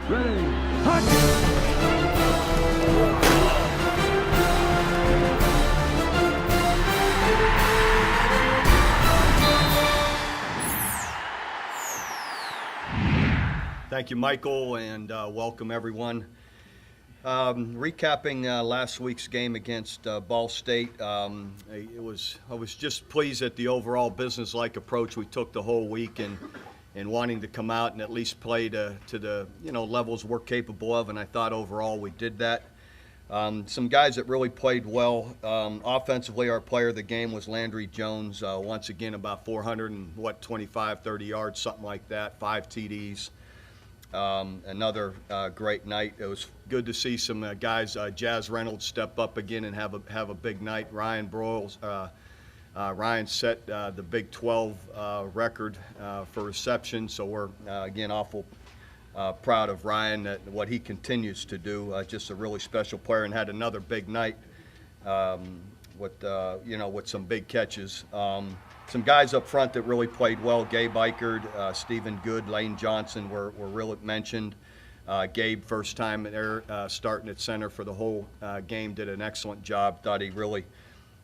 Ready, hunt! Thank you, Michael, and welcome everyone. Recapping last week's game against Ball State, I was just pleased at the overall business-like approach we took the whole week and wanting to come out and at least play to the levels we're capable of, and I thought overall we did that. Some guys that really played well. Offensively, our player of the game was Landry Jones. Once again, about 25, 30 yards, something like that, 5 TDs. Another great night. It was good to see some guys, Jazz Reynolds, step up again and have a big night. Ryan set the Big 12 record for reception, so we're again awful proud of Ryan at what he continues to do. Just a really special player, and had another big night with some big catches. Some guys up front that really played well. Gabe Eichard, Stephen Good, Lane Johnson were really mentioned. Gabe, first time there, starting at center for the whole game, did an excellent job. Thought he really,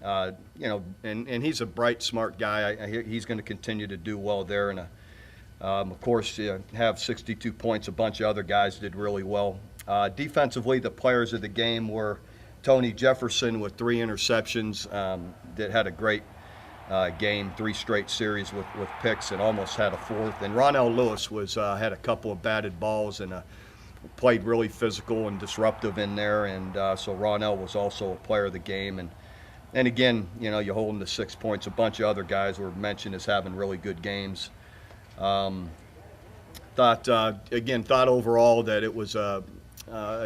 and he's a bright, smart guy. He's going to continue to do well there. And of course, have 62 points. A bunch of other guys did really well. Defensively, the players of the game were Tony Jefferson with 3 interceptions. That had a great game, 3 straight series with picks, and almost had a 4th. And Ronell Lewis had a couple of batted balls and played really physical and disruptive in there. And so Ronell was also a player of the game. And again, you hold him to 6 points. A bunch of other guys were mentioned as having really good games. Thought overall that it was a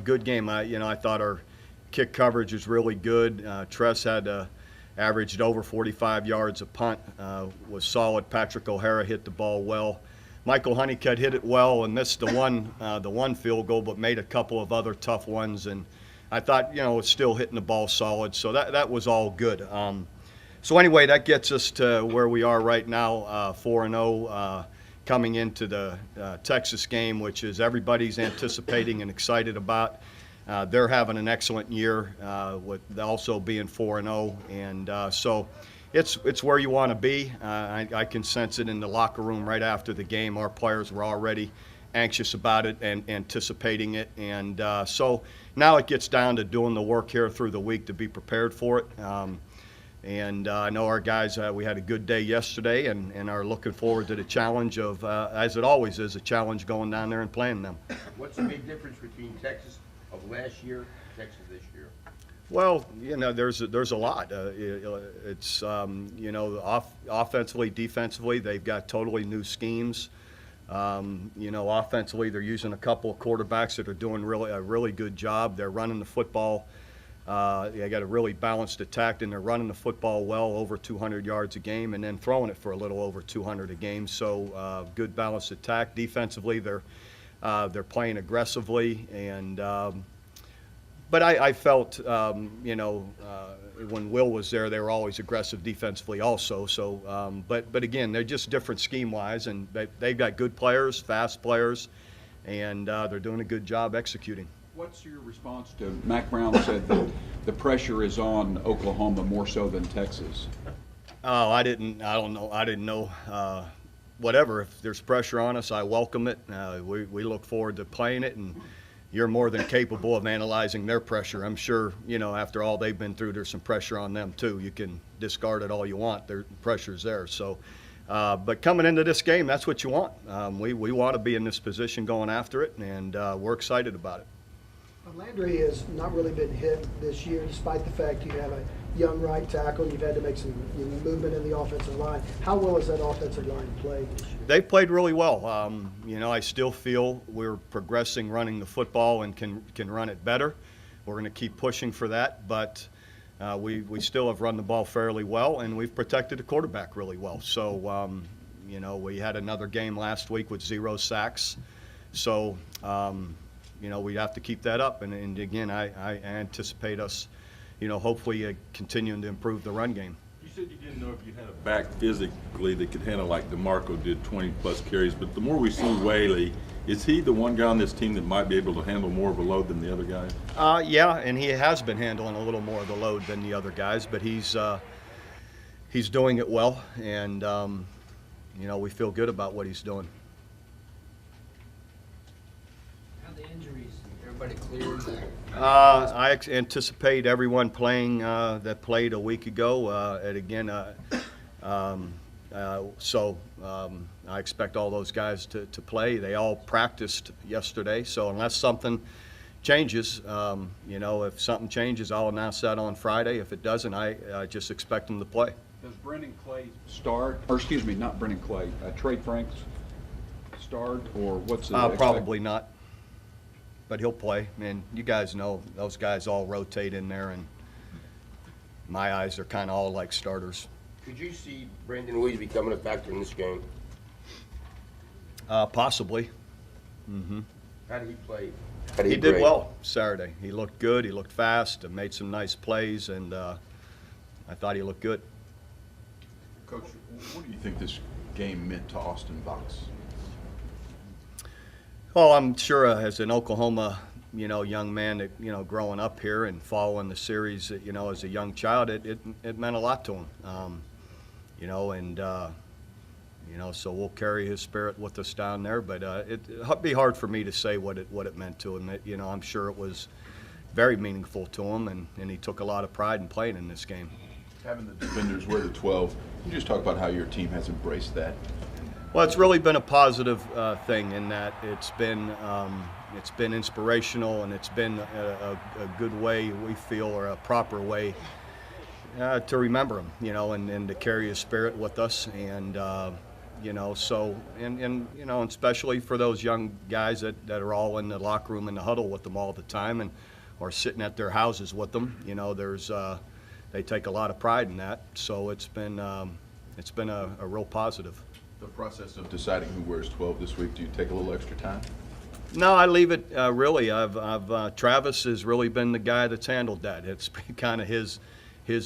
good game. I thought our kick coverage was really good. Tress averaged over 45 yards a punt, was solid. Patrick O'Hara hit the ball well. Michael Honeycutt hit it well and missed the one field goal, but made a couple of other tough ones. And I thought, was still hitting the ball solid. So that was all good. So anyway, that gets us to where we are right now, 4-0, coming into the Texas game, which is everybody's anticipating and excited about. They're having an excellent year, with also being 4-0, and so it's where you want to be. I can sense it in the locker room right after the game. Our players were already anxious about it and anticipating it, and so now it gets down to doing the work here through the week to be prepared for it. And I know our guys, we had a good day yesterday and are looking forward to the challenge of, as it always is, a challenge going down there and playing them. What's the big difference between Texas of last year, Texas this year? Well, there's a lot. It's offensively, defensively, they've got totally new schemes. Offensively, they're using a couple of quarterbacks that are doing a really good job. They're running the football. They got a really balanced attack, and they're running the football well, over 200 yards a game, and then throwing it for a little over 200 a game. So good balanced attack. Defensively, they're playing aggressively, and but I felt when Will was there, they were always aggressive defensively also. So but again, they're just different scheme wise, and they've got good players, fast players, and they're doing a good job executing. What's your response to Mac Brown said that the pressure is on Oklahoma more so than Texas? Oh, I don't know. I didn't know. Whatever, if there's pressure on us, I welcome it. We look forward to playing it, and you're more than capable of analyzing their pressure. I'm sure, after all they've been through, there's some pressure on them too. You can discard it all you want. Their pressure's there. So, but coming into this game, that's what you want. We want to be in this position going after it, and we're excited about it. Landry has not really been hit this year, despite the fact you have a young right tackle and you've had to make some movement in the offensive line. How well has that offensive line played this year? They've played really well. I still feel we're progressing running the football and can run it better. We're going to keep pushing for that, but we still have run the ball fairly well, and we've protected the quarterback really well. So, we had another game last week with 0 sacks. So, we have to keep that up. And again, I anticipate us, hopefully continuing to improve the run game. You said you didn't know if you had a back physically that could handle like DeMarco did, 20-plus carries. But the more we see Whaley, Is he the one guy on this team that might be able to handle more of a load than the other guys? Yeah, and he has been handling a little more of the load than the other guys, but he's doing it well, and we feel good about what he's doing. How the injuries? Everybody cleared? Anticipate everyone playing that played a week ago, and again, I expect all those guys to play. They all practiced yesterday, so unless something changes, if something changes, I'll announce that on Friday. If it doesn't, I just expect them to play. Does Brendan Clay start, or excuse me, not Brendan Clay, Trey Franks start, or what's the Probably not, but he'll play. And you guys know those guys all rotate in there, and my eyes are kind of all like starters. Could you see Brandon Williams becoming a factor in this game? Possibly. How did he play? He did well Saturday. He looked good. He looked fast and made some nice plays, and I thought he looked good. Coach, what do you think this game meant to Austin Vox? Well, I'm sure as an Oklahoma, young man that, growing up here and following the series, as a young child, it meant a lot to him. So we'll carry his spirit with us down there. But it'd be hard for me to say what it meant to him. I'm sure it was very meaningful to him, and he took a lot of pride in playing in this game. Having the defenders wear the 12, can you just talk about how your team has embraced that? Well, it's really been a positive thing in that it's been inspirational, and it's been a good way, we feel, or a proper way to remember him, and to carry his spirit with us, and and especially for those young guys that are all in the locker room in the huddle with them all the time, and or sitting at their houses with them. They take a lot of pride in that. So it's been a real positive. The process of deciding who wears 12 this week, do you take a little extra time? No, I leave it really. Travis has really been the guy that's handled that. It's kind of his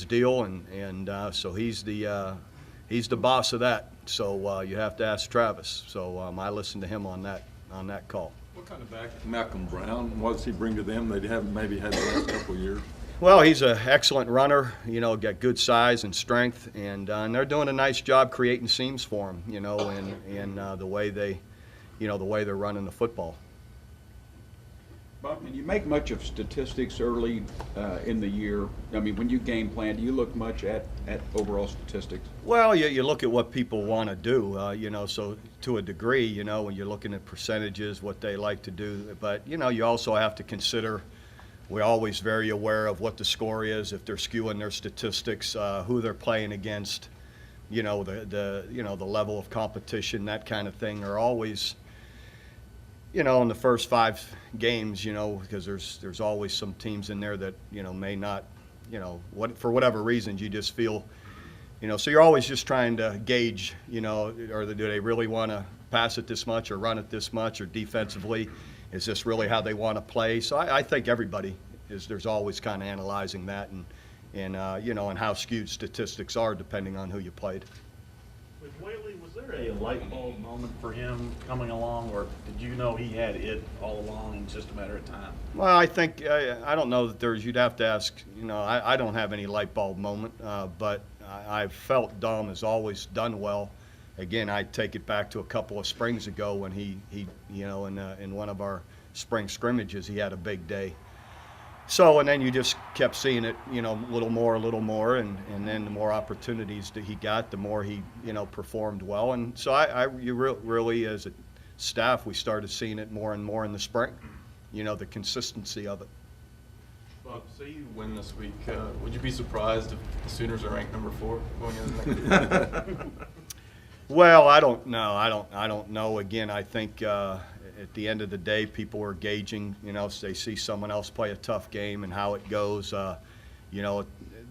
deal, and so he's the boss of that. So you have to ask Travis. So I listen to him on that call. What kind of back Malcolm Brown, what does he bring to them they haven't maybe had the last couple of years? Well, he's an excellent runner, got good size and strength, and they're doing a nice job creating seams for him, in the way they're running the football. Bob, can you make much of statistics early in the year? I mean, when you game plan, do you look much at overall statistics? Well, you look at what people want to do, so to a degree, when you're looking at percentages, what they like to do. But, you also have to consider, we're always very aware of what the score is, if they're skewing their statistics, who they're playing against, the level of competition, that kind of thing are always, in the first 5 games, because there's always some teams in there that, may not, for whatever reasons, you just feel, so you're always just trying to gauge, or do they really want to pass it this much or run it this much, or defensively, is this really how they want to play? So I think everybody there's always kind of analyzing that and how skewed statistics are depending on who you played. With Whaley, was there a light bulb moment for him coming along, or did you know he had it all along and it's just a matter of time? Well, I think, I don't know that you'd have to ask, I don't have any light bulb moment, but I've felt Dom has always done well. Again, I take it back to a couple of springs ago when he in one of our spring scrimmages, he had a big day. So, and then you just kept seeing it, a little more, and then the more opportunities that he got, the more he, performed well. And so you really, as a staff, we started seeing it more and more in the spring, the consistency of it. Bob, say you win this week, would you be surprised if the Sooners are ranked number 4 going into the next? Well, I don't know. I don't know. Again, I think at the end of the day, people are gauging. If they see someone else play a tough game and how it goes.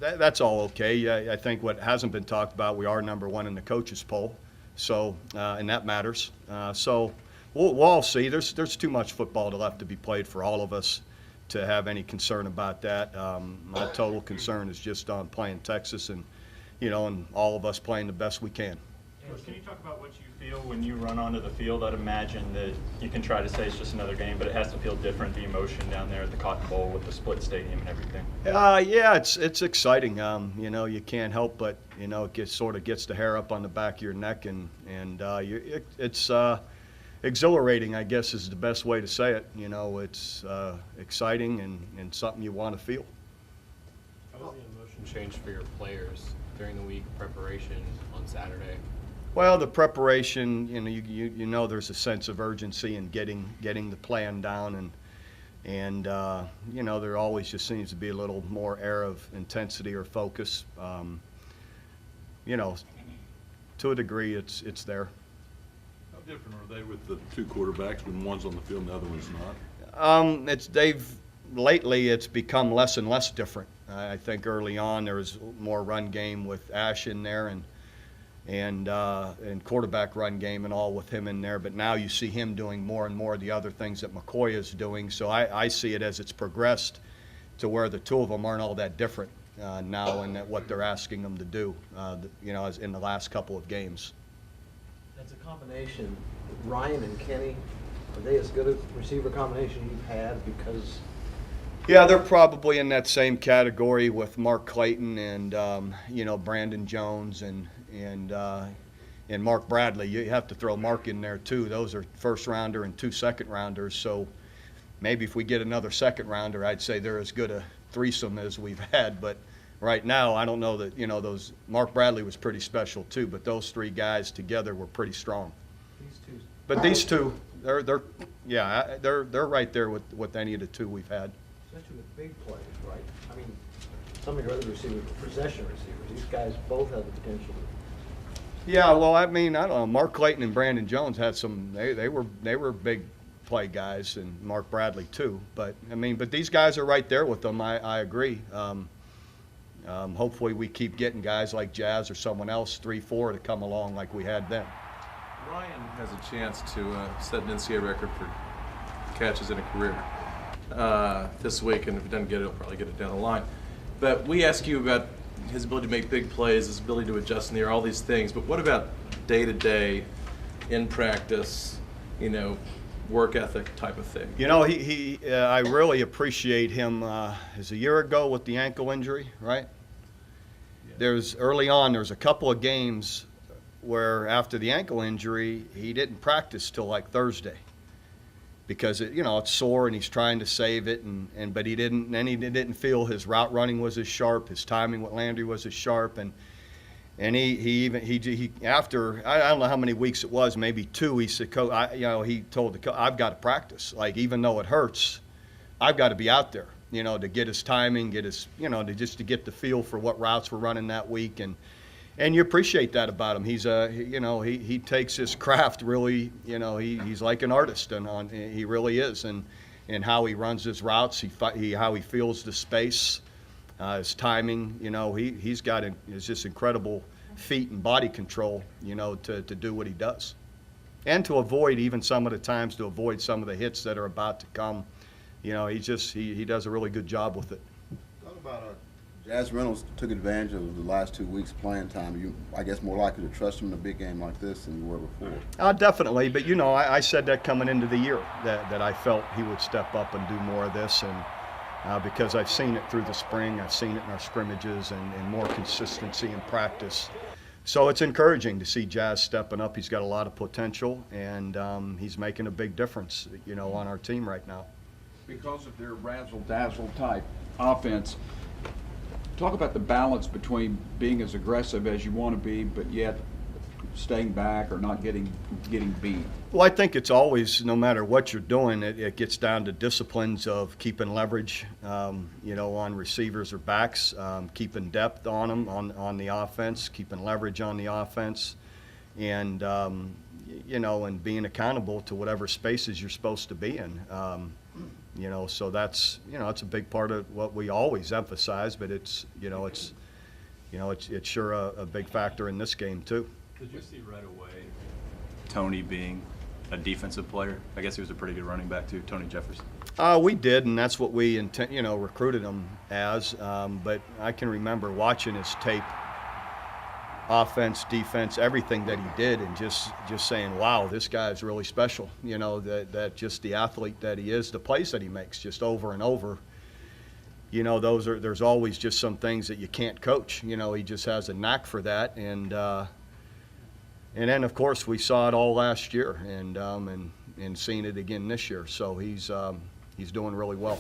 That's all okay. I think what hasn't been talked about, we are number 1 in the coaches poll, so and that matters. So we'll all see. There's too much football left to be played for all of us to have any concern about that. My total concern is just on playing Texas and and all of us playing the best we can. Coach, can you talk about what you feel when you run onto the field? I'd imagine that you can try to say it's just another game, but it has to feel different, the emotion down there at the Cotton Bowl with the split stadium and everything. Yeah, it's exciting. You know, you can't help but, you know, it sort of gets the hair up on the back of your neck, and it's exhilarating, I guess, is the best way to say it. You know, it's exciting and something you want to feel. How was the emotion change for your players during the week preparation on Saturday? Well, the preparation, you know, you know, there's a sense of urgency in getting the plan down, and you know, there always just seems to be a little more air of intensity or focus. You know, to a degree, it's there. How different are they with the two quarterbacks when one's on the field and the other one's not? Lately it's become less and less different. I think early on there was more run game with Ash in there and quarterback run game and all with him in there, but now you see him doing more and more of the other things that McCoy is doing. So I see it as it's progressed to where the two of them aren't all that different now in what they're asking them to do, you know, as in the last couple of games. That's a combination. Ryan and Kenny, are they as good a receiver combination you've had? Because yeah, they're probably in that same category with Mark Clayton and you know, Brandon Jones and Mark Bradley. You have to throw Mark in there too. Those are first rounder and 2 second rounders. So maybe if we get another second rounder, I'd say they're as good a threesome as we've had. But right now, I don't know that, you know, those Mark Bradley was pretty special too. But those 3 guys together were pretty strong. these two, But these two, they're right there with any of the 2 we've had. especially with big plays, right? I mean, some of your other receivers, possession receivers, these guys both have the potential to. Yeah, well, I mean, I don't know. Mark Clayton and Brandon Jones had some. They were big play guys, and Mark Bradley too. But I mean, but these guys are right there with them. I agree. Hopefully, we keep getting guys like Jazz or someone else 3-4 to come along like we had then. Ryan has a chance to set an NCAA record for catches in a career this week, and if he doesn't get it, he'll probably get it down the line. But we ask you about his ability to make big plays, his ability to adjust in the air, all these things. But what about day-to-day, in practice, you know, work ethic type of thing? You know, I really appreciate him. Is a year ago with the ankle injury, right? Early on, there's a couple of games where after the ankle injury, he didn't practice till like Thursday because it's sore and he's trying to save it, but he didn't feel his route running was as sharp, his timing with Landry was as sharp, and he after I don't know how many weeks it was, maybe 2. He said, "Coach, he told the coach, I've got to practice. Like even though it hurts, I've got to be out there, to get his timing, get his, to get the feel for what routes we're running that week." And you appreciate that about him. He's he takes his craft really, he's like an artist, and he really is, and how he runs his routes, how he feels the space, his timing. He's got his just incredible feet and body control, to do what he does, and to avoid even some of the times some of the hits that are about to come. He does a really good job with it. Talk about Jazz Reynolds took advantage of the last 2 weeks playing time. You, I guess, more likely to trust him in a big game like this than you were before. Definitely, but I said that coming into the year that I felt he would step up and do more of this, and because I've seen it through the spring, I've seen it in our scrimmages and more consistency in practice. So it's encouraging to see Jazz stepping up. He's got a lot of potential, and he's making a big difference, on our team right now. Because of their razzle-dazzle type offense, talk about the balance between being as aggressive as you want to be, but yet staying back or not getting beat. Well, I think it's always, no matter what you're doing, it gets down to disciplines of keeping leverage, on receivers or backs, keeping depth on them on the offense, keeping leverage on the offense, and and being accountable to whatever spaces you're supposed to be in. So that's it's a big part of what we always emphasize, but it's sure a big factor in this game too. Did you see right away Tony being a defensive player? I guess he was a pretty good running back too, Tony Jefferson. We did, and that's what we recruited him as. But I can remember watching his tape offense, defense, everything that he did, and just saying, wow, this guy is really special. You know, that just the athlete that he is, the plays that he makes just over and over. You know, there's always just some things that you can't coach. You know, he just has a knack for that, and then of course we saw it all last year, and seeing it again this year. So he's doing really well.